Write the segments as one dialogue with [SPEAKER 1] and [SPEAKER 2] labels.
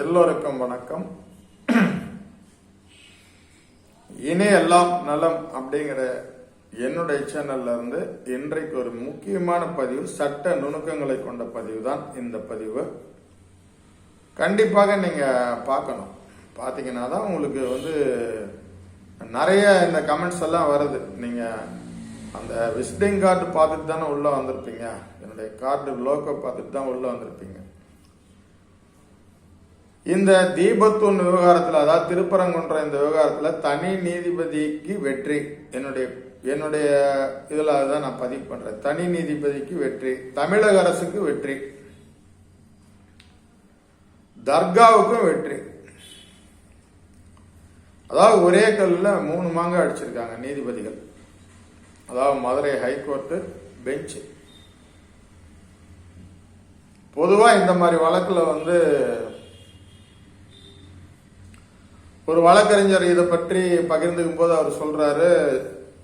[SPEAKER 1] எல்லோருக்கும் வணக்கம். இனி எல்லாம் நலம் அப்படிங்கிற என்னுடைய சேனல்ல இருந்து இன்றைக்கு ஒரு முக்கியமான பதிவு, சட்ட நுணுக்கங்களை கொண்ட பதிவு தான் இந்த பதிவு. கண்டிப்பாக நீங்க பார்க்கணும். பார்த்தீங்கன்னா தான் உங்களுக்கு நிறைய இந்த கமெண்ட்ஸ் எல்லாம் வருது. நீங்க அந்த விசிட்டிங் கார்டு பார்த்துட்டு தானே உள்ள வந்திருப்பீங்க, என்னுடைய கார்டு லோக்கோ பார்த்துட்டு தான் உள்ள வந்திருப்பீங்க. இந்த தீபத்தூண் விவகாரத்தில், அதாவது திருப்பரங்குன்ற இந்த விவகாரத்தில் தனி நீதிபதிக்கு வெற்றி. என்னுடைய இதில் அதுதான் நான் பதிவு பண்றேன். தனி நீதிபதிக்கு வெற்றி, தமிழக அரசுக்கு வெற்றி, தர்காவுக்கும் வெற்றி. அதாவது ஒரே கல்லில் 3 மாங்காய் அடிச்சிருக்காங்க நீதிபதிகள். அதாவது மதுரை ஹைகோர்ட்டு பெஞ்சு. பொதுவா இந்த மாதிரி வழக்குல ஒரு வழக்கறிஞர் இதை பற்றி பகிர்ந்துக்கும் போது அவர் சொல்றாரு,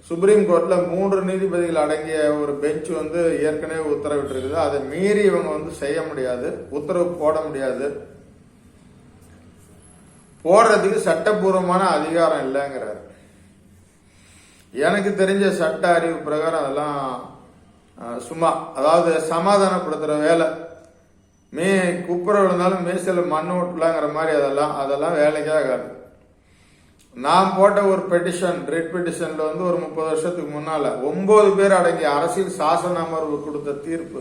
[SPEAKER 1] சுப்ரீம் கோர்ட்ல 3 நீதிபதிகள் அடங்கிய ஒரு பெஞ்ச் ஏற்கனவே உத்தரவிட்டு இருக்குது. அதை மீறி இவங்க செய்ய முடியாது, உத்தரவு போட முடியாது, போடுறதுக்கு சட்டபூர்வமான அதிகாரம் இல்லைங்கிறாரு. எனக்கு தெரிஞ்ச சட்ட அறிவு பிரகாரம் அதெல்லாம் சும்மா, அதாவது சமாதானப்படுத்துற வேலை. குப்புற விழுந்தாலும் மேசையில மண்ணு ஓட்டலாங்கிற மாதிரி அதெல்லாம் வேலைக்காக. நான் போட்ட ஒரு பெட்டிஷன், ரெட் பெட்டிஷன்ல ஒரு 30 வருஷத்துக்கு முன்னால 9 பேர் அடங்கிய அரசியல் சாசன அமர்வு கொடுத்த தீர்ப்பு,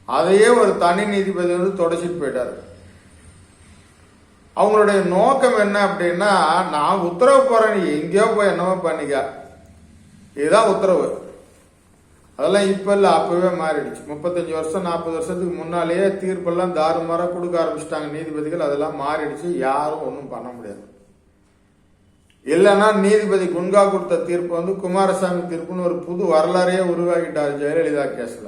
[SPEAKER 1] அதையே ஒரு தனி நீதிபதி தொடச்சிட்டு போயிட்டாரு. அவங்களுடைய நோக்கம் என்ன அப்படின்னா, நான் உத்தரவு போறேன், நீ எங்கேயோ போய் என்னவோ பண்ணிக்க, இதுதான் உத்தரவு. அதெல்லாம் இப்ப இல்ல, அப்பவே மாறிடுச்சு. 35 வருஷம் 40 வருஷத்துக்கு முன்னாலேயே தீர்ப்பெல்லாம் தாறுமாறா கொடுக்க ஆரம்பிச்சிட்டாங்க நீதிபதிகள். அதெல்லாம் மாறிடுச்சு, யாரும் ஒன்றும் பண்ண முடியாது. இல்லைன்னா நீதிபதி குன்கா கொடுத்த தீர்ப்பு குமாரசாமி தீர்ப்புன்னு ஒரு புது வரலாறையே உருவாக்கிட்டாரு ஜெயலலிதா கேஸ்ல.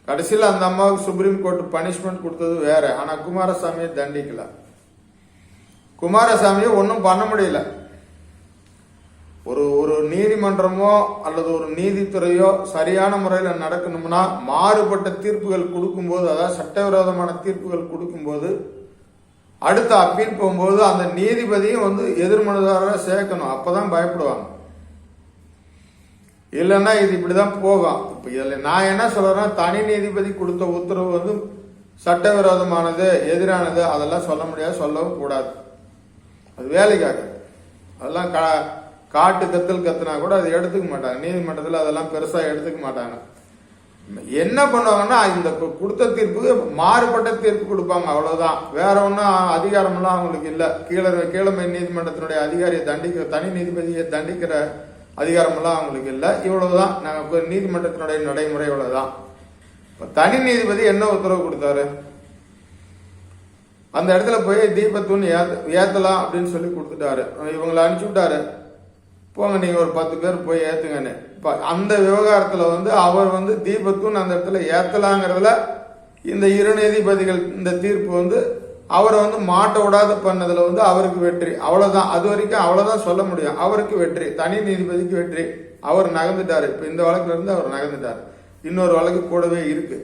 [SPEAKER 1] கடைசியில் அந்த அம்மாவுக்கு சுப்ரீம் கோர்ட் பனிஷ்மெண்ட் கொடுத்தது வேற, ஆனா குமாரசாமியை தண்டிக்கல. குமாரசாமியை ஒன்றும் பண்ண முடியல. ஒரு நீதிமன்றமோ அல்லது ஒரு நீதித்துறையோ சரியான முறையில் நடக்கணும்னா மாறுபட்ட தீர்ப்புகள் கொடுக்கும்போது, அதாவது சட்டவிரோதமான தீர்ப்புகள் கொடுக்கும்போது அடுத்த அப்பீல் போகும்போது அந்த நீதிபதியும் எதிர்மனுதாரரை சேர்க்கணும். அப்பதான் பயப்படுவாங்க. இல்லைன்னா இது இப்படிதான் போகும். இப்ப இதுல நான் என்ன சொல்றேன், தனி நீதிபதி கொடுத்த உத்தரவு சட்டவிரோதமானது, எதிரானது, அதெல்லாம் சொல்ல முடியாது, சொல்லவும் கூடாது. அது வேலைக்காக. அதெல்லாம் காட்டு கத்தல் கத்துனா கூட அதை எடுத்துக்க மாட்டாங்க நீதிமன்றத்தில், அதெல்லாம் பெருசா எடுத்துக்க மாட்டாங்க. என்ன பண்ணுவாங்கன்னா, இந்த கொடுத்த தீர்ப்புக்கு மாறுபட்ட தீர்ப்பு கொடுப்பாங்க, அவ்வளவுதான். வேற ஒன்றும் அதிகாரம்லாம் அவங்களுக்கு இல்லை. கீழமை நீதிமன்றத்தினுடைய அதிகாரியை தனி நீதிபதியை தண்டிக்கிற அதிகாரமெல்லாம் அவங்களுக்கு இல்லை. இவ்வளவுதான் நீதிமன்றத்தினுடைய நடைமுறை, இவ்வளவுதான். தனி நீதிபதி என்ன உத்தரவு கொடுத்தாரு, அந்த இடத்துல போய் தீபத்தூண் ஏத்தலாம் அப்படின்னு சொல்லி கொடுத்துட்டாரு. இவங்களை அனுப்பிச்சு விட்டாரு, போங்க நீங்க ஒரு 10 பேர் போய் ஏத்துங்கன்னு. அந்த விவகாரத்துல அவர் தீபத்தூண் அந்த இடத்துல ஏத்தலாங்கிறதுல இந்த 2 நீதிபதிகள் இந்த தீர்ப்பு அவரை மாட்ட விடாத பண்ணதுல அவருக்கு வெற்றி. அவ்வளவுதான். அது வரைக்கும் அவ்வளவுதான் சொல்ல முடியும். அவருக்கு வெற்றி, தனி நீதிபதிக்கு வெற்றி. அவர் நகர்ந்துட்டாரு. இப்ப இந்த வழக்குல இருந்து அவர் நகர்ந்துட்டாரு. இன்னொரு வழக்கு கூடவே இருக்கு,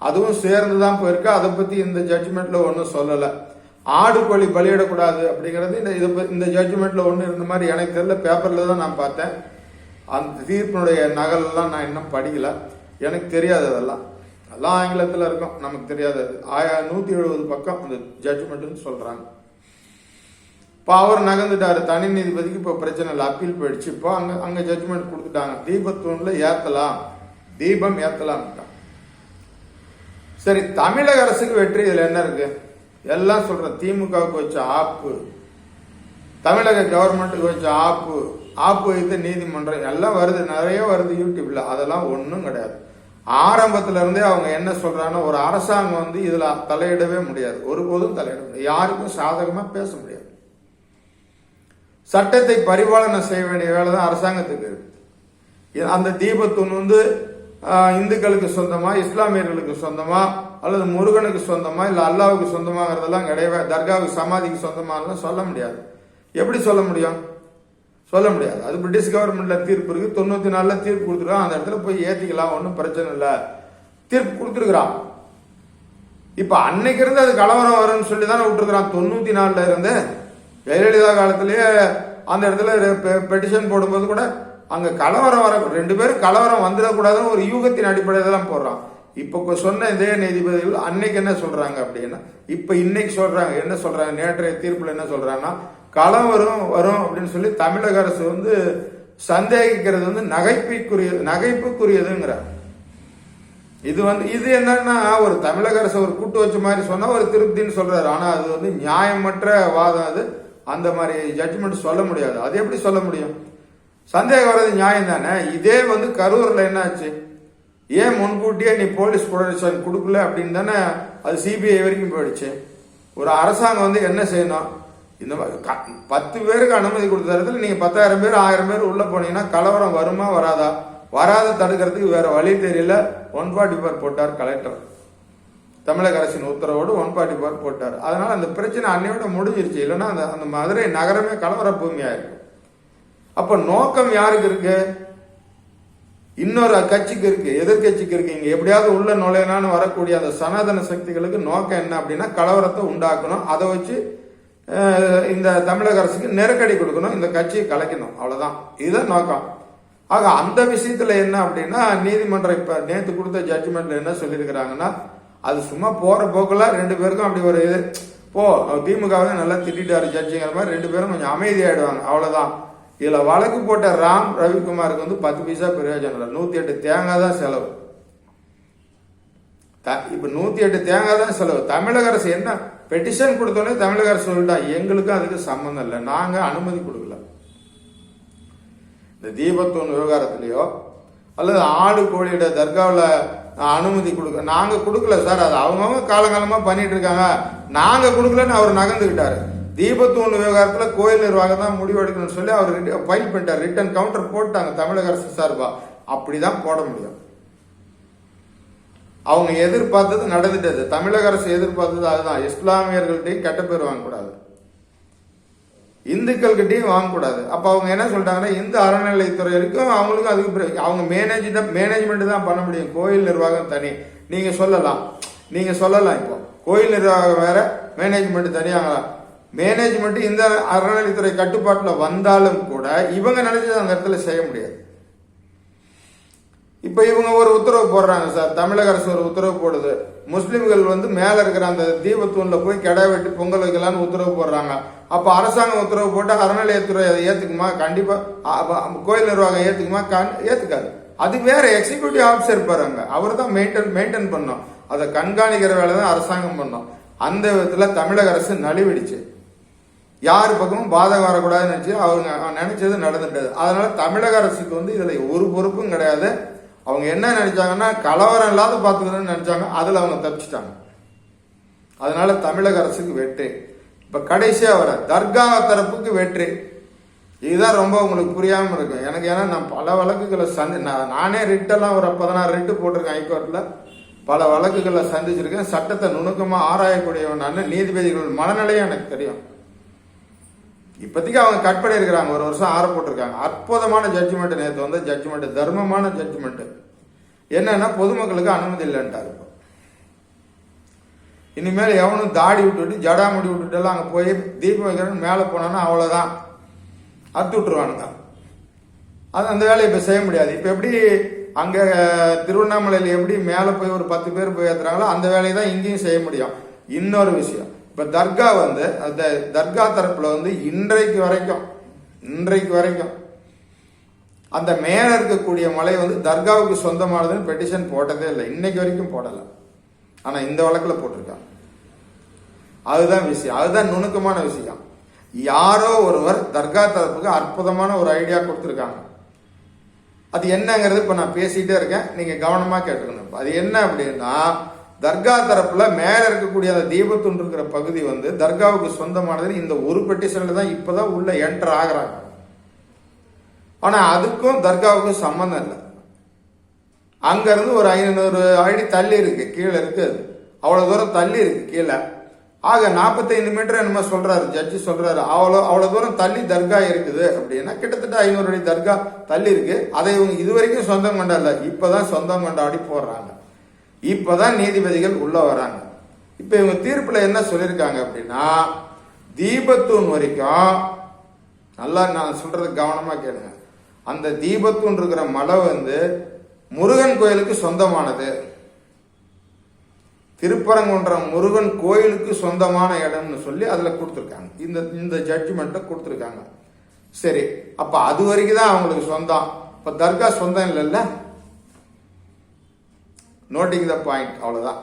[SPEAKER 1] அதுவும் சேர்ந்துதான் போயிருக்கு. அதை பத்தி இந்த ஜட்ஜ்மெண்ட்ல ஒன்னும் சொல்லல. ஆடு கோழி பலியிடக்கூடாது அப்படிங்கிறது இந்த ஜட்ஜ்மெண்ட்ல ஒண்ணு இருந்த மாதிரி எனக்கு தெரியல. பேப்பர்ல தான் நான் பார்த்தேன். அந்த தீர்ப்பினுடைய நகல் எல்லாம் நான் இன்னும் படிக்கல, எனக்கு தெரியாது. அதெல்லாம் ஆங்கிலத்துல இருக்கும், நமக்கு தெரியாது. 170 பக்கம் அந்த ஜட்ஜ்மெண்ட் சொல்றாங்க. இப்போ அவர் நகர்ந்துட்டாரு. தனி நீதிபதிக்கு இப்போ பிரச்சனை இல்லை, அப்பீல் போயிடுச்சு. இப்போ அங்க ஜட்ஜ்மெண்ட் கொடுத்துட்டாங்க, தீபத்தூண்ல ஏத்தலாம், தீபம் ஏத்தலாம். சரி, தமிழக அரசுக்கு வெற்றி. இதுல என்ன இருக்கு? எல்லாம் சொல்ற, திமுகவுக்கு வச்ச ஆப்பு, தமிழக கவர்மெண்ட்டுக்கு வச்ச ஆப்பு வைத்த நீதிமன்றம் எல்லாம் வருது, நிறைய வருது யூடியூப்ல. அதெல்லாம் ஒன்றும் கிடையாது. ஆரம்பத்துல இருந்தே அவங்க என்ன சொல்றாங்கன்னா, ஒரு அரசாங்கம் இதுல தலையிடவே முடியாது, ஒருபோதும் தலையிட முடியாது, யாருக்கும் சாதகமா பேச முடியாது. சட்டத்தை பரிபாலனை செய்ய வேண்டிய வேலை தான் அரசாங்கத்துக்கு இருக்கு. அந்த தீபத்தூண் இந்துக்களுக்கு சொந்தமா, இஸ்லாமியர்களுக்கு சொந்தமா, அல்லது முருகனுக்கு சொந்தமா, இல்ல அல்லாவுக்கு சொந்தமாங்கிறதெல்லாம் கிடையவே. தர்காவுக்கு சமாதிக்கு சொந்தமா சொல்ல முடியாது. எப்படி சொல்ல முடியும்? சொல்ல முடியாது. அது பிரிட்டிஷ் கவர்மெண்ட்ல தீர்ப்பு இருக்கு. 94 தீர்ப்பு கொடுத்துருக்கான். அந்த இடத்துல போய் ஏத்திக்கலாம், ஒன்றும் பிரச்சனை இல்லை, தீர்ப்பு கொடுத்துருக்கான். இப்ப அன்னைக்கு இருந்து அது கலவரம் வரும்னு சொல்லி தானே விட்டுருக்கிறான். 94 இருந்து ஜெயலலிதா காலத்திலேயே அந்த இடத்துல பெட்டிஷன் போடும்போது கூட அங்க கலவரம் வர 2 பேரும் கலவரம் வந்துடக்கூடாதுன்னு ஒரு யூகத்தின் அடிப்படையில தான் போடுறான். இப்ப சொன்ன இதே நீதிபதிகள் அன்னைக்கு என்ன சொல்றாங்க அப்படின்னா, இப்ப இன்னைக்கு சொல்றாங்க என்ன சொல்றாங்க, நேற்றைய தீர்ப்புல என்ன சொல்றாங்கன்னா, கலவரம் வரும் அப்படின்னு சொல்லி தமிழக அரசு வந்து சந்தேகிக்கிறது வந்து நகைப்புக்குரியதுங்கிற. இது என்னன்னா ஒரு தமிழக அரசு ஒரு கூட்டு வச்ச மாதிரி சொன்னா ஒரு திருப்தின்னு சொல்றாரு. ஆனா அது வந்து நியாயமற்ற வாதம். அது அந்த மாதிரி ஜட்ஜ்மெண்ட் சொல்ல முடியாது. அது எப்படி சொல்ல முடியும்? சந்தேகம் வர்றது நியாயம் தானே. இதே வந்து கரூர்ல என்ன ஆச்சு, ஏன் முன்கூட்டியே நீ போலீஸ் ப்ரொடெக்ஷன் கொடுக்கல அப்படின்னு தானே அது சிபிஐ வரைக்கும் போயிடுச்சு. ஒரு அரசாங்கம் வந்து என்ன செய்யணும், இந்த மாதிரி 10 பேருக்கு அனுமதி கொடுத்ததுல நீங்க 10,000 பேர் 1000 பேர் உள்ள போனீங்கன்னா கலவரம் வருமா வராதா? வராத தடுக்கிறதுக்கு வேற வழி தெரியல. 144 போட்டார் கலெக்டர். தமிழக அரசின் உத்தரவோடு 144 போட்டார். அதனால அந்த பிரச்சனை அன்னையோட முடிஞ்சிருச்சு. இல்லைன்னா அந்த மதுரை நகரமே கலவர பூமியா இருக்கு. அப்ப நோக்கம் யாருக்கு இருக்கு? இன்னொரு கட்சிக்கு இருக்கு, எதிர்கட்சிக்கு இருக்கு. இங்க எப்படியாவது உள்ள நுழையனான்னு வரக்கூடிய அந்த சனாதன சக்திகளுக்கு நோக்கம் என்ன அப்படின்னா கலவரத்தை உண்டாக்கணும். அதை வச்சு இந்த தமிழக அரசுக்கு நெருக்கடி கொடுக்கணும், இந்த கட்சியை கலைக்கணும். அவ்வளவுதான், இதுதான் நோக்கம். ஆக அந்த விஷயத்துல என்ன அப்படின்னா நீதிமன்றம் இப்ப நேற்று கொடுத்த ஜட்ஜ்மெண்ட்ல என்ன சொல்லியிருக்கிறாங்கன்னா, அது சும்மா போற போக்குல 2 பேருக்கும் அப்படி ஒரு இது திமுகவே நல்லா திட்டாரு ஜட்ஜிங்கிற மாதிரி 2 பேரும் கொஞ்சம் அமைதியாயிடுவாங்க, அவ்வளவுதான். இதுல வழக்கு போட்ட ராம் ரவிக்குமாருக்கு வந்து 10 பைசா பிரயோஜனம் இல்லை. 108 தேங்காய் தான் செலவு. இப்ப 108 தேங்காய் தான் செலவு. தமிழக அரசு என்ன பெட்டிஷன் கொடுத்தோன்னே தமிழக அரசு சொல்லிட்டா எங்களுக்கும் அதுக்கு சம்பந்தம் இல்லை, நாங்க அனுமதி கொடுக்கல. இந்த தீபத்தூன் விவகாரத்திலேயோ அல்லது ஆடு கோழியோட தர்காவில் அனுமதி கொடுக்க நாங்க கொடுக்கல சார், அது அவங்கவுங்க காலங்காலமா பண்ணிட்டு இருக்காங்க, நாங்க கொடுக்கலன்னு அவர் நகர்ந்துகிட்டாரு. தீபத்தூன் விவகாரத்துல கோயில் நிர்வாகம் தான் முடிவு எடுக்கணும்னு சொல்லி அவர் ஃபைல் பண்ணிட்டார். ரிட்டன் கவுண்டர் போட்டாங்க தமிழக அரசு சார்பா. அப்படிதான் போட முடியும். அவங்க எதிர்பார்த்தது நடந்துட்டது. தமிழக அரசு எதிர்பார்த்தது அதுதான். இஸ்லாமியர்கள்ட்டையும் கெட்ட பேர் வாங்கக்கூடாது, இந்துக்கள்கிட்டையும் வாங்கக்கூடாது. அப்ப அவங்க என்ன சொல்றாங்கன்னா, இந்து அறநிலைத்துறை வரைக்கும் அவங்களுக்கும் அதுக்கு அவங்க மேனேஜ்மெண்ட் தான் பண்ண முடியும். கோயில் நிர்வாகம் தனி. நீங்க சொல்லலாம் இப்போ கோயில் நிர்வாகம் வேற, மேனேஜ்மெண்ட் தனியாங்களா? மேனேஜ்மெண்ட் இந்த அறநிலைத்துறை கட்டுப்பாட்டில் வந்தாலும் கூட இவங்க நினைச்சது அந்த இடத்துல செய்ய முடியாது. இப்ப இவங்க ஒரு உத்தரவு போடுறாங்க சார், தமிழக அரசு ஒரு உத்தரவு போடுது, முஸ்லிம்கள் வந்து மேல இருக்கிற அந்த தீபத்தூன்ல போய் கெடா வெட்டி பொங்கல் வைக்கலான்னு உத்தரவு போடுறாங்க. அப்ப அரசாங்கம் உத்தரவு போட்டு அறநிலையத்துறை அதை ஏத்துக்குமா? கண்டிப்பா. கோயில் நிர்வாகம் ஏத்துக்குமா? ஏத்துக்காது. அது வேற எக்ஸிகியூட்டிவ் ஆபிசர் இருப்பாருங்க, அவர் தான் மெயின்டைன் பண்ணோம், அதை கண்காணிக்கிற வேலை தான் அரசாங்கம் பண்ணோம். அந்த விதத்துல தமிழக அரசு நலிவிடுச்சு. யாரு பக்கமும் பாதகம் வரக்கூடாதுன்னு நினைச்சு அவங்க நினைச்சது நடந்துட்டது. அதனால தமிழக அரசுக்கு வந்து இதுல ஒரு பொறுப்பும் கிடையாது. அவங்க என்ன நினைச்சாங்கன்னா கலவரம் இல்லாத பாத்துக்கணும்னு நினைச்சாங்க, அதுல அவங்க தப்பிச்சிட்டாங்க. அதனால தமிழக அரசுக்கு வெற்றி. இப்ப கடைசியா வர தர்கா தரப்புக்கு வெற்றி. இதுதான் ரொம்ப உங்களுக்கு புரியாம இருக்கும் எனக்கு. ஏன்னா நான் பல வழக்குகளை நானே ரிட்டெல்லாம் ஒரு 16 ரிட்டு போட்டிருக்கேன் ஹைகோர்ட்ல. பல வழக்குகளை சந்திச்சிருக்கேன். சட்டத்தை நுணுக்கமா ஆராயக்கூடியவன் நான். நீதிபதிகள் மனநிலையும் எனக்கு தெரியும். இப்போதைக்கு அவங்க கட் பண்ணி இருக்கிறாங்க, 1 வருஷம் ஆற போட்டிருக்காங்க. அற்புதமான ஜட்ஜ்மெண்ட் நேற்று வந்து ஜட்ஜ்மெண்ட், தர்மமான ஜட்ஜ்மெண்ட். என்னன்னா பொதுமக்களுக்கு அனுமதி இல்லைன்ட்டாரு. இனிமேல் எவனும் தாடி விட்டுட்டு ஜடாமுடி விட்டுட்டு எல்லாம் அங்கே போய் தீபம் வைக்கிறேன்னு மேலே போனான்னா அவ்வளோதான், அத்து விட்டுருவானுங்க. அது அந்த வேலையை இப்போ செய்ய முடியாது. இப்போ எப்படி அங்கே திருவண்ணாமலையில் எப்படி மேலே போய் ஒரு 10 பேர் போய் ஏற்றுறாங்களோ அந்த வேலையை தான் இங்கேயும் செய்ய முடியும். இன்னொரு விஷயம், இப்ப தர்கா வந்து அந்த தர்கா தரப்புல வந்து இன்றைக்கு வரைக்கும் அந்த மேல இருக்கக்கூடிய மலை வந்து தர்காவுக்கு சொந்தமானதுன்னு பெட்டிஷன் போட்டதே இல்லை, இன்னைக்கு வரைக்கும் போடல. ஆனா இந்த வழக்குல போட்டிருக்காங்க. அதுதான் விஷயம், அதுதான் நுணுக்கமான விஷயம். யாரோ ஒருவர் தர்கா தரப்புக்கு அற்புதமான ஒரு ஐடியா கொடுத்துருக்காங்க. அது என்னங்கிறது இப்ப நான் பேசிட்டே இருக்கேன், நீங்க கவனமா கேட்டுக்கணும். அது என்ன அப்படின்னா, தர்கா தரப்புல மேல இருக்கக்கூடிய அந்த தீபத்துண்டு இருக்கிற பகுதி வந்து தர்காவுக்கு சொந்தமானது. இந்த ஒரு பெட்டிஷன்ல தான் இப்பதான் உள்ள என்டர் ஆகுறாங்க. ஆனா அதுக்கும் தர்காவுக்கும் சம்பந்தம் இல்லை. அங்க இருந்து ஒரு 500 அடி தள்ளி இருக்கு, கீழே இருக்கு, அவ்வளவு தூரம் தள்ளி இருக்கு கீழே. ஆக 45 மீட்டர் என்னமோ சொல்றாரு ஜட்ஜி, சொல்றாரு அவ்வளவு தூரம் தள்ளி தர்கா இருக்குது அப்படின்னா கிட்டத்தட்ட 500 அடி தர்கா தள்ளி இருக்கு. அதை இவங்க இதுவரைக்கும் சொந்தம் கொண்டாடல, இப்பதான் சொந்தம் கொண்டாடி போடுறாங்க. இப்பதான் நீதிபதிகள் உள்ள வராங்க. இப்ப இவங்க தீர்ப்புல என்ன சொல்லியிருக்காங்க அப்படின்னா, தீபத்தூன் வரைக்கும், நல்லா நான் சொல்றது கவனமா கேளுங்க, அந்த தீபத்தூன் இருக்கிற மலை வந்து முருகன் கோயிலுக்கு சொந்தமானது, திருப்பரங்குன்றம் முருகன் கோயிலுக்கு சொந்தமான இடம்னு சொல்லி அதுல கொடுத்துருக்காங்க. இந்த ஜட்ஜ்மெண்ட்டை கொடுத்துருக்காங்க. சரி, அப்ப அது வரைக்கும் தான் அவங்களுக்கு சொந்தம். இப்ப தர்கா சொந்தம் இல்லைல்ல, நோட்டிங் த பாயிண்ட், அவ்வளவுதான்.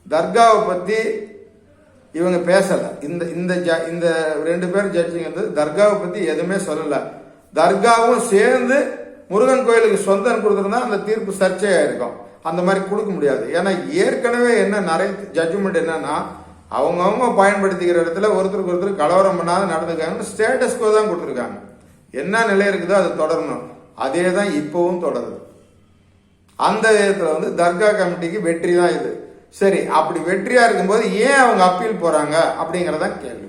[SPEAKER 1] தர்காவை பத்தி இவங்க பேசல. இந்த ரெண்டு பேர் ஜட்ஜிங் வந்து தர்காவை பத்தி எதுவுமே சொல்லல. தர்காவும் சேர்ந்து முருகன் கோயிலுக்கு சொந்தம் கொடுத்துருந்தா அந்த தீர்ப்பு சர்ச்சையா இருக்கும். அந்த மாதிரி கொடுக்க முடியாது. ஏன்னா ஏற்கனவே என்ன நிறைய ஜட்ஜ்மெண்ட் என்னன்னா, அவங்கவுங்க பயன்படுத்திக்கிற இடத்துல ஒருத்தருக்கு ஒருத்தர் கலவரம் பண்ணாத நடந்துக்காங்க, ஸ்டேட்டஸ்கோ தான் கொடுத்துருக்காங்க. என்ன நிலை இருக்குதோ அது தொடரணும். அதே தான் இப்பவும் தொடருது. அந்த விதத்துல வந்து தர்கா கமிட்டிக்கு வெற்றி தான் இது. சரி, அப்படி வெற்றியா இருக்கும்போது ஏன் அவங்க அப்பீல் போறாங்க அப்படிங்கறதான் கேள்வி.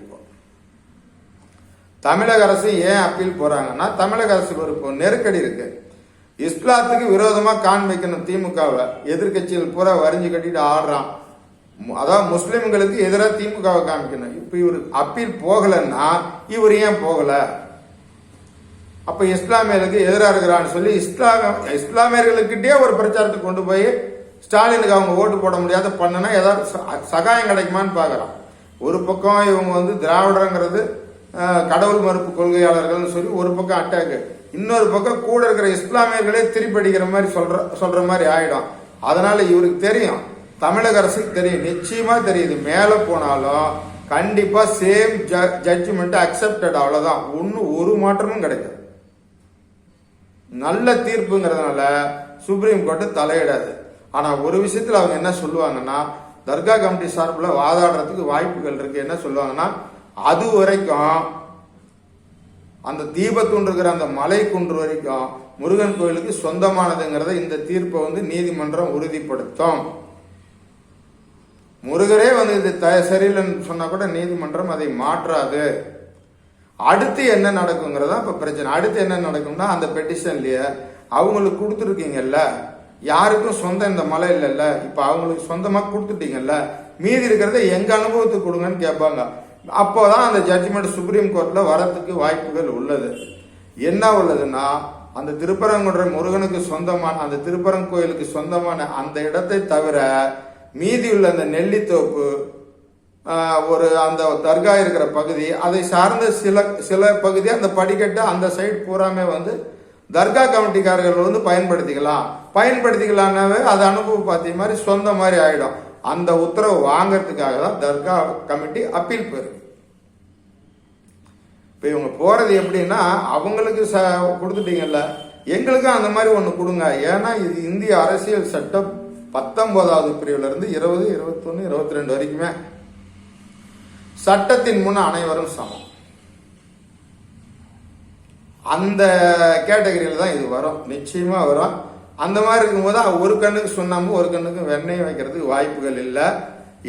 [SPEAKER 1] தமிழக அரசு ஏன் அப்பீல் போறாங்கன்னா, தமிழக அரசுக்கு ஒரு நெருக்கடி இருக்கு. இஸ்லாத்துக்கு விரோதமா காண்பிக்கணும் திமுகவை, எதிர்கட்சிகள் பூரா வரிஞ்சு கட்டிட்டு ஆடுறான். அதாவது முஸ்லிம்களுக்கு எதிராக திமுகவை காமிக்கணும். இப்ப இவர் அப்பீல் போகலன்னா இவர் ஏன் போகல? அப்ப இஸ்லாமியர்களுக்கு எதிராக இருக்கிறான்னு சொல்லி இஸ்லாமியர்களுக்கிட்டே ஒரு பிரச்சாரத்துக்கு கொண்டு போய் ஸ்டாலினுக்கு அவங்க ஓட்டு போட முடியாத பண்ணனா ஏதாவது சகாயம் கிடைக்குமான்னு பாக்குறான். ஒரு பக்கம் இவங்க வந்து திராவிடங்கிறது கடவுள் மறுப்பு கொள்கையாளர்கள் சொல்லி ஒரு பக்கம் அட்டாக்கு, இன்னொரு பக்கம் கூட இருக்கிற இஸ்லாமியர்களே திருப்படிக்கிற மாதிரி சொல்ற மாதிரி ஆயிடும். அதனால இவருக்கு தெரியும், தமிழக அரசுக்கு தெரியும், நிச்சயமா தெரியுது, மேல போனாலும் கண்டிப்பா சேம் ஜட்ஜ்மெண்ட் அக்செப்டட், அவ்வளவுதான். ஒரு மாற்றமும் கிடைக்கும். நல்ல தீர்ப்புங்கிறதுனால சுப்ரீம் கோர்ட் தலையிடாது. ஆனா ஒரு விஷயத்துல அவங்க என்ன சொல்லுவாங்கன்னா, தர்கா கமிட்டி சார்பில் வாதாடுறதுக்கு வாய்ப்புகள் இருக்கு. என்ன சொல்லுவாங்கன்னா, அது வரைக்கும் அந்த தீபத்தூன் இருக்கிற அந்த மலை குன்று வரைக்கும் முருகன் கோயிலுக்கு சொந்தமானதுங்கிறத இந்த தீர்ப்பை வந்து நீதிமன்றம் உறுதிப்படுத்தும். முருகரே வந்து இது சரியில்லைன்னு சொன்னா கூட நீதிமன்றம் அதை மாற்றாது. அடுத்து என்ன நடக்குங்கிறதா இப்ப பிரச்சனை. அடுத்து என்ன நடக்கும்னா, அந்த பெட்டிஷன்லயே அவங்களுக்கு கொடுத்துருக்கீங்கல்ல, யாருக்கும் சொந்தம் இந்த மலை இல்லைல்ல, இப்ப அவங்களுக்கு சொந்தமா கொடுத்துட்டீங்கல்ல, மீதி இருக்கிறத எங்க அனுபவத்துக்கு கொடுங்கன்னு கேட்பாங்க. அப்போதான் அந்த ஜட்ஜ்மெண்ட் சுப்ரீம் கோர்ட்ல வரத்துக்கு வாய்ப்புகள் உள்ளது. என்ன உள்ளதுன்னா, அந்த திருப்பரங்குன்றம் முருகனுக்கு சொந்தமான அந்த திருப்பரங்கோயிலுக்கு சொந்தமான அந்த இடத்தை தவிர மீதி உள்ள அந்த நெல்லித்தோப்பு, ஒரு அந்த தர்கா இருக்கிற பகுதி, அதை சார்ந்த சில பகுதி, அந்த படிக்கட்டு அந்த சைடு பூராமே வந்து தர்கா கமிட்டிக்காரர்கள் வந்து பயன்படுத்திக்கலாம்னாவே அது அனுபவம் பார்த்த மாதிரி சொந்த மாதிரி ஆயிடும். அந்த உத்தரவு வாங்கறதுக்காக தான் தர்கா கமிட்டி அப்பீல் போயிருக்கு. இப்ப இவங்க போறது எப்படின்னா, அவங்களுக்கு கொடுத்துட்டீங்கல்ல, எங்களுக்கும் அந்த மாதிரி ஒண்ணு கொடுங்க. ஏன்னா இது இந்திய அரசியல் சட்டம் 19வது பிரிவுல இருந்து 20, 21, 22 வரைக்குமே சட்டத்தின் முன் அனைவரும் சமம். அந்த கேட்டகரியில தான் இது வரும், நிச்சயமா வரும். அந்த மாதிரி இருக்கும்போது ஒரு கண்ணுக்கு சுண்ணாம்பு ஒரு கண்ணுக்கு வெண்ணெய் வைக்கிறதுக்கு வாய்ப்புகள் இல்லை.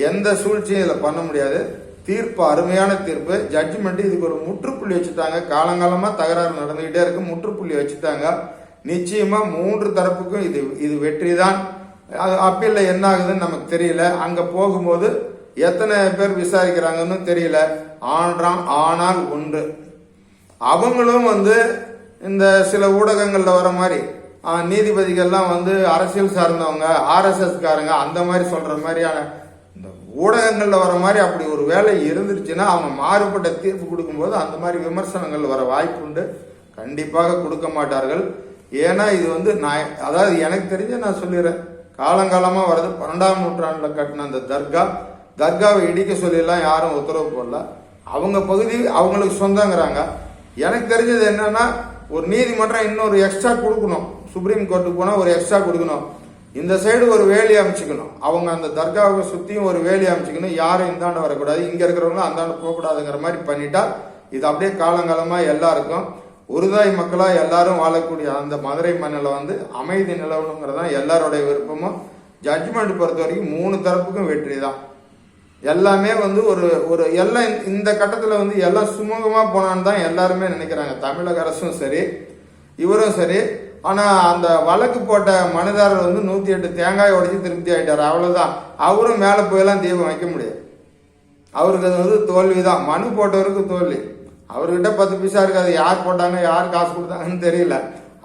[SPEAKER 1] எந்த சூழ்ச்சியும் இதுல பண்ண முடியாது. தீர்ப்பு அருமையான தீர்ப்பு. ஜட்ஜ்மெண்ட் இதுக்கு ஒரு முற்றுப்புள்ளி வச்சுட்டாங்க. காலங்காலமா தகராறு நடந்துகிட்டே இருக்கு, முற்றுப்புள்ளி வச்சுட்டாங்க. நிச்சயமா 3 தரப்புக்கும் இது வெற்றி தான். அப்பீல்ல என்ன ஆகுதுன்னு நமக்கு தெரியல. அங்க போகும்போது எத்தனை பேர் விசாரிக்கிறாங்கன்னு தெரியல. ஆனால் ஒன்று, அவங்களும் வந்து இந்த சில ஊடகங்கள்ல வர மாதிரி நீதிபதிகள்லாம் வந்து அரசியல் சார்ந்தவங்க, RSS காரங்க, அந்த மாதிரி சொல்ற மாதிரியான இந்த ஊடகங்கள்ல வர மாதிரி அப்படி ஒரு வேலை இருந்துருச்சுன்னா அவங்க மாறுபட்ட தீர்ப்பு கொடுக்கும்போது அந்த மாதிரி விமர்சனங்கள் வர வாய்ப்பு உண்டு. கண்டிப்பாக கொடுக்க மாட்டார்கள். ஏன்னா இது வந்து அதாவது எனக்கு தெரிஞ்ச நான் சொல்லிடுறேன், காலங்காலமா வருது. 12ஆம் நூற்றாண்டுல கட்டின அந்த தர்காவை இடிக்க சொல்லிலாம் யாரும் உத்தரவு போடல. அவங்க பகுதி அவங்களுக்கு சொந்தங்கிறாங்க. எனக்கு தெரிஞ்சது என்னன்னா, ஒரு நீதிமன்றம் இன்னொரு எக்ஸ்ட்ரா கொடுக்கணும். சுப்ரீம் கோர்ட்டுக்கு போனா ஒரு எக்ஸ்ட்ரா கொடுக்கணும். இந்த சைடு ஒரு வேலி அமைச்சுக்கணும். அவங்க அந்த தர்காவை சுத்தியும் ஒரு வேலி அமைச்சுக்கணும். யாரும் இந்தாண்ட வரக்கூடாது, இங்க இருக்கிறவங்க அந்தாண்ட போகக்கூடாதுங்கிற மாதிரி பண்ணிட்டா இது அப்படியே காலங்காலமா எல்லாருக்கும் ஒருதாய் மக்களா எல்லாரும் வாழக்கூடிய அந்த மதுரை மண்ணில் வந்து அமைதி நிலவணுங்கிறதான் எல்லாருடைய விருப்பமும். ஜட்ஜ்மெண்ட் பொறுத்த வரைக்கும் 3 தரப்புக்கும் வெற்றி தான். எல்லாமே வந்து ஒரு எல்லாம் இந்த கட்டத்துல வந்து எல்லாம் சுமூகமா போனான்னு தான் எல்லாருமே நினைக்கிறாங்க. தமிழக அரசும் சரி, இவரும் சரி. ஆனா அந்த வழக்கு போட்ட மனுதாரர் வந்து 108 தேங்காய் உடைச்சு திருப்தி ஆயிட்டாரு. அவ்வளவுதான். அவரும் மேல போயெல்லாம் தீபம் வைக்க முடியாது. அவருக்கு அது வந்து தோல்விதான். மனு போட்டவருக்கு தோல்வி. அவர்கிட்ட 10 பைசா இருக்காது. யார் போட்டாங்க, யார் காசு கொடுத்தாங்கன்னு தெரியல.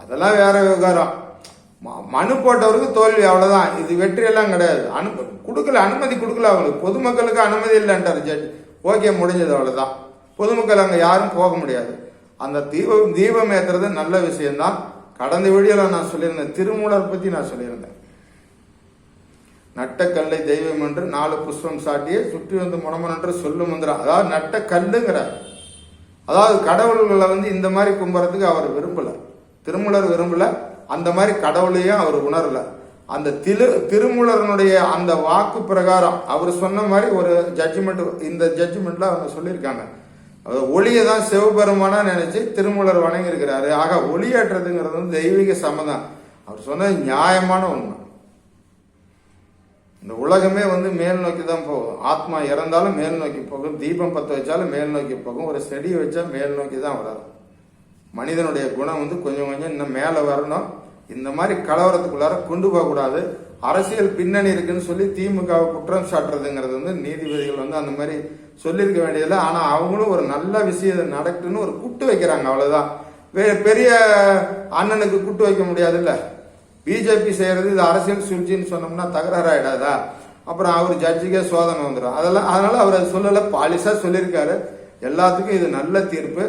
[SPEAKER 1] அதெல்லாம் வேற விவகாரம். மனு போட்டவருக்கு தோல்வி, அவ்வளவுதான். இது வெற்றியெல்லாம் கிடையாது. அனுமதி கொடுக்கல அவங்களுக்கு. பொதுமக்களுக்கு அனுமதி இல்லைன்றாரு ஜட்ஜ். ஓகே, முடிஞ்சது, அவ்வளவுதான். பொதுமக்கள் அங்க யாரும் போக முடியாது. அந்த தீபம் ஏத்துறது நல்ல விஷயம்தான். கடந்த வீடியோல நான் சொல்லியிருந்தேன், திருமூலர் பத்தி நான் சொல்லியிருந்தேன். நட்ட கல்லை தெய்வம் என்று 4 புஷ்பம் சாட்டியே சுற்றி வந்து முடமன் என்று சொல்லும் மந்திரம். அதாவது நட்ட கல்லுங்கிறார். அதாவது கடவுள்களை வந்து இந்த மாதிரி கும்புறதுக்கு அவர் விரும்பல, திருமூலர் விரும்பல. அந்த மாதிரி கடவுளையும் அவர் உணரல. அந்த திருமூலரனுடைய அந்த வாக்கு பிரகாரம் அவர் சொன்ன மாதிரி ஒரு ஜட்ஜ்மெண்ட், இந்த ஜட்ஜ்மெண்ட்ல அவங்க சொல்லியிருக்காங்க. ஒளியை தான் சிவபெருமானா நினைச்சு திருமூலர் வணங்கி இருக்கிறாரு. ஆக ஒளியேற்றதுங்கிறது வந்து தெய்வீக சம்மதம். அவர் சொன்னது நியாயமான உண்மை. இந்த உலகமே வந்து மேல் நோக்கி தான் போகும். ஆத்மா இறந்தாலும் மேல் நோக்கி போகும். தீபம் பற்ற வச்சாலும் மேல் நோக்கி போகும். ஒரு செடி வச்சா மேல் நோக்கி தான் வளரும். மனிதனுடைய குணம் வந்து கொஞ்சம் கொஞ்சம் இன்னும் மேலே வரணும். இந்த மாதிரி கலவரத்துக்குள்ளார கொண்டு போகக்கூடாது. அரசியல் பின்னணி இருக்குன்னு சொல்லி திமுகவை குற்றம் சாட்டுறதுங்கிறது வந்து நீதிபதிகள் வந்து அந்த மாதிரி சொல்லியிருக்க வேண்டியதில்லை. ஆனா அவங்களும் ஒரு நல்ல விஷயம் நடக்குன்னு ஒரு குட்டு வைக்கிறாங்க, அவ்வளவுதான். பெரிய அண்ணனுக்கு குட்டு வைக்க முடியாதுல்ல. பிஜேபி செய்யறது இது அரசியல் சூழ்ச்சின்னு சொன்னோம்னா தகராறு ஆயிடாதா? அப்புறம் அவர் ஜட்ஜுக்கே சோதனை வந்துடும். அதனால அவர் அது சொல்லல, பாலிசா சொல்லியிருக்காரு. எல்லாத்துக்கும் இது நல்ல தீர்ப்பு.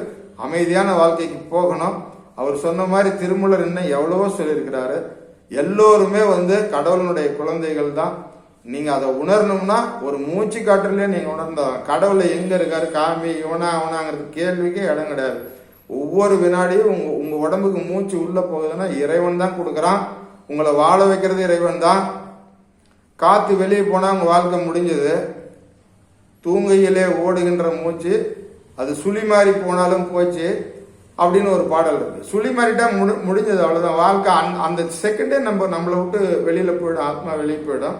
[SPEAKER 1] அமைதியான வாழ்க்கைக்கு போகணும். அவர் சொன்ன மாதிரி திருமூலர் இன்னும் எவ்வளவோ சொல்லியிருக்கிறாரு. எல்லோருமே வந்து கடவுளுடைய குழந்தைகள் தான். நீங்க அதை உணரணும்னா ஒரு மூச்சு காற்றுலயே நீங்க உணர்ந்தா கடவுளை எங்க இருக்காரு, காமி இவனா அவனாங்கிறது கேள்விக்கே இடம் கிடையாது. ஒவ்வொரு வினாடியும் உங்க உடம்புக்கு மூச்சு உள்ள போகுதுன்னா இறைவன் தான் கொடுக்குறான். உங்களை வாழ வைக்கிறது இறைவன் தான். காத்து வெளியே போனா உங்க வாழ்க்கை முடிஞ்சது. தூங்கையிலே ஓடுகின்ற மூச்சு அது சுழி மாறி போனாலும் போச்சு அப்படின்னு ஒரு பாடல் இருக்கு. சுழி மாறிட்டா முடிஞ்சது, அவ்வளவுதான். வாழ்க்கை அந்த செகண்டே நம்மளை விட்டு வெளியில போயிடும், ஆத்மா வெளியே போயிடும்.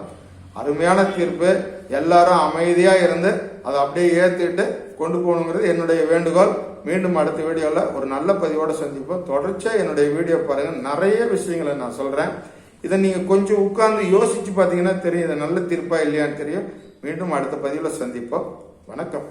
[SPEAKER 1] அருமையான தீர்ப்பு. எல்லாரும் அமைதியா இருந்து அதை அப்படியே ஏத்துட்டு கொண்டு போகணுங்கிறது என்னுடைய வேண்டுகோள். மீண்டும் அடுத்த வீடியோல ஒரு நல்ல பதிவோட சந்திப்போம். தொடர்ச்சியா என்னுடைய வீடியோ பாருங்க. நிறைய விஷயங்களை நான் சொல்றேன். இதை நீங்க கொஞ்சம் உட்கார்ந்து யோசிச்சு பாத்தீங்கன்னா தெரியும், இது நல்ல தீர்ப்பா இல்லையான்னு தெரியும். மீண்டும் அடுத்த பதிவுல சந்திப்போம். வணக்கம்.